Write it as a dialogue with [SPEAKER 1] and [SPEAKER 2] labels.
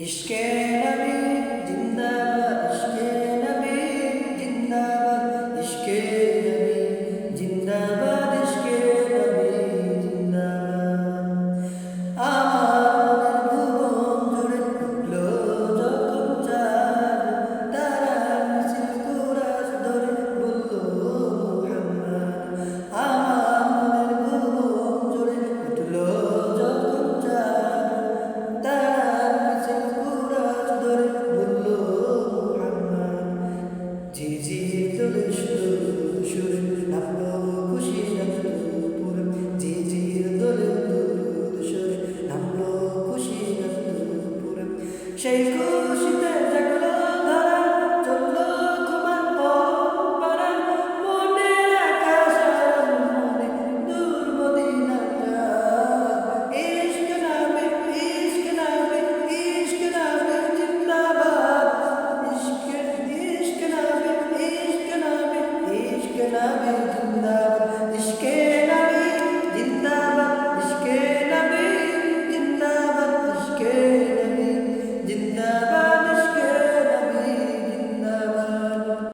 [SPEAKER 1] ইশকে নবী জিন্দাবাদ, ইশকে নবী জিন্দাবাদ, ইশকে নবী জিন্দাবাদ, ইশকে নবী জিন্দাবাদ। আমার ভুবন জুড়ে উঠলো যখন চাঁদ, তারার মিছিল কুরাশ ধরে বলল মুহাম্মদ। আমার ভুবন জুড়ে উঠলো যখন চাঁদ, তারার মিছিল কুরাশ ধরে বলল মুহাম্মদ। ঝিঝির দোলে সুর নামলো খুশি নামলো পুর, ঝিঝির দোলে সুর নামলো খুশি নামলো পুর। সেই খুশিতে জাগলো ধারা, চললো ঘুমান পাড়া, মনের আকাশ আর মনে দূর মদিনার চাঁদ। ইশক নবী, ইশক নবী, ইশক নবী জিন্দাবাদ, ইশক নবী, ইশক নবী, ইশক নবী